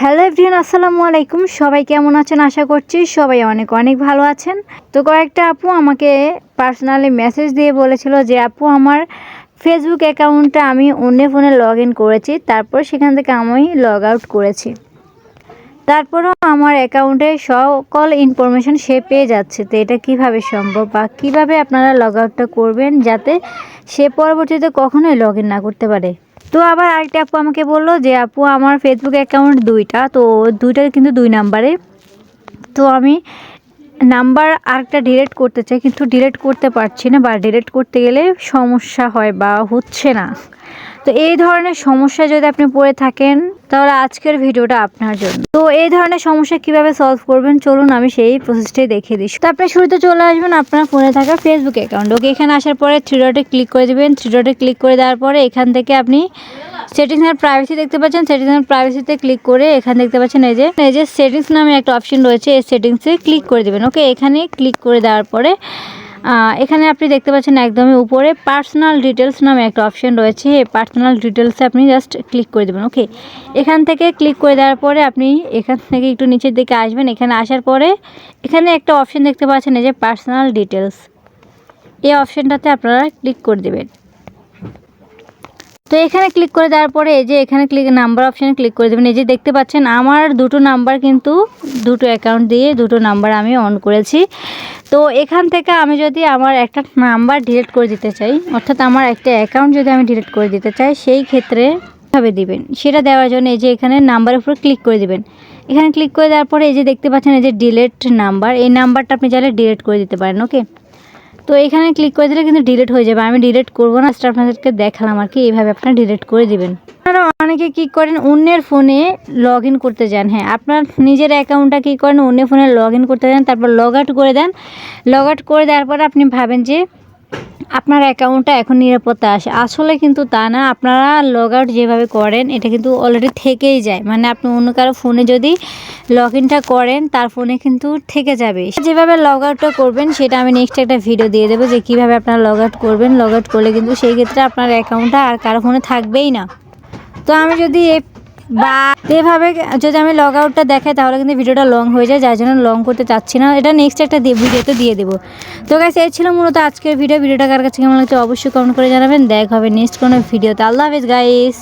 Hello everyone, আসসালামু আলাইকুম। সবাই কেমন আছেন? আশা করছি সবাই অনেক অনেক ভালো আছেন। তো কয়েকটা আপু আমাকে পার্সোনালি মেসেজ দিয়ে বলেছিল যে আপু আমার ফেসবুক অ্যাকাউন্টটা আমি অন্য ফোনে লগ ইন করেছি, তারপর সেখান থেকে আমি লগ আউট করেছি, তারপরেও আমার অ্যাকাউন্টে সকল ইনফরমেশন সে পেয়ে যাচ্ছে। তো এটা কিভাবে সম্ভব বা কিভাবে আপনারা লগ আউটটা করবেন যাতে সে পরবর্তীতে কখনোই লগ ইন না করতে পারে। তো আবার আরেকটা আপু আমাকে বললো যে আপু আমার ফেসবুক অ্যাকাউন্ট দুইটা, তো দুইটা কিন্তু দুই নাম্বারে। তো আমি নাম্বার আরেকটা ডিলিট করতে চাই, কিন্তু ডিলিট করতে পারছি না, বা ডিলিট করতে গেলে সমস্যা হয় বা হচ্ছে না। তো এই ধরনের সমস্যা যদি আপনি পড়ে থাকেন তাহলে আজকের ভিডিওটা আপনার জন্য। তো এই ধরনের সমস্যা কিভাবে সলভ করবেন চলুন আমি সেই প্রসেসটাই দেখিয়ে দিই। তো আপনি শুরুতে চলে আসবেন আপনার ফোনে থাকা ফেসবুক অ্যাকাউন্ট। ওকে, এখানে আসার পরে থ্রি ডটে ক্লিক করে দেবেন। থ্রি ডটে ক্লিক করে দেওয়ার পরে এখান থেকে আপনি সেটিংস এন্ড প্রাইভেসি দেখতে পাচ্ছেন। সেটিংস এন্ড প্রাইভেসিতে ক্লিক করে এখানে দেখতে পাচ্ছেন এই যে সেটিংস নামে একটা অপশন রয়েছে, এই সেটিংসে ক্লিক করে দেবেন। ওকে, এখানে ক্লিক করে দেওয়ার পরে এখানে আপনি দেখতে পাচ্ছেন একদমই উপরে পার্সোনাল ডিটেলস নামে একটা অপশন রয়েছে। এই পার্সোনাল ডিটেলসে আপনি জাস্ট ক্লিক করে দেবেন। ওকে, এখান থেকে ক্লিক করে দেওয়ার পরে আপনি এখান থেকে একটু নিচের দিকে আসবেন। এখানে আসার পরে এখানে একটা অপশন দেখতে পাচ্ছেন এই যে পার্সোনাল ডিটেলস, এই অপশনটাতে আপনারা ক্লিক করে দেবেন। তো এখানে ক্লিক করে দেওয়ার পরে এই যে এখানে নাম্বার অপশানে ক্লিক করে দেবেন। এই যে দেখতে পাচ্ছেন আমার দুটো নাম্বার, কিন্তু দুটো অ্যাকাউন্ট দিয়ে দুটো নাম্বার আমি অন করেছি। তো এখান থেকে আমি যদি আমার একটা নাম্বার ডিলিট করে দিতে চাই, অর্থাৎ আমার একটা অ্যাকাউন্ট যদি আমি ডিলিট করে দিতে চাই, সেই ক্ষেত্রে কীভাবে দিবেন সেটা দেওয়ার জন্য এই যে এখানে নাম্বারের উপর ক্লিক করে দিবেন। এখানে ক্লিক করে দেওয়ার পরে এই যে দেখতে পাচ্ছেন এই যে ডিলিট নাম্বার, এই নাম্বারটা আপনি চাইলে ডিলিট করে দিতে পারেন। ওকে, তো এখানে ক্লিক করে দিলে কিন্তু ডিলিট হয়ে যাবে। আমি ডিলিট করবো না, সেটা আপনাদেরকে দেখালাম আর কি। এইভাবে আপনারা ডিলিট করে দিবেন। আপনারা অনেকে কী করেন অন্যের ফোনে লগ ইন করতে যান। হ্যাঁ, আপনার নিজের অ্যাকাউন্টটা কী করেন অন্যের ফোনে লগ ইন করতে যান, তারপর লগ আউট করে দেন। লগ আউট করে দেওয়ার পরে আপনি ভাবেন যে আপনার অ্যাকাউন্টটা এখন নিরাপত্তা আসে, আসলে কিন্তু তা না। আপনারা লগ আউট যেভাবে করেন এটা কিন্তু অলরেডি থেকেই যায়, মানে আপনি অন্য কারো ফোনে যদি লগ ইনটা করেন তার ফোনে কিন্তু থেকে যাবে। যেভাবে লগ আউটটা করবেন সেটা আমি নেক্সট একটা ভিডিও দিয়ে দেবো যে কীভাবে আপনারা লগ আউট করবেন। লগ আউট করলে কিন্তু সেই ক্ষেত্রে আপনার অ্যাকাউন্টটা আর কারো ফোনে থাকবেই না। তো আমি যদি এভাবে যদি আমি লগ আউটটা দেখাই তাহলে কিন্তু ভিডিওটা লং হয়ে যায়, যার জন্য লং করতে চাচ্ছি না। এটা নেক্সট একটা ভিডিওতে দিয়ে দেবো। তো গাইস, এই ছিল মূলত আজকের ভিডিওটা কার কাছে কেমন লাগছে অবশ্যই কমেন্ট করে জানাবেন। দেখা হবে নেক্সট কোনো ভিডিওতে। আল্লাহ হাফেজ গাইস।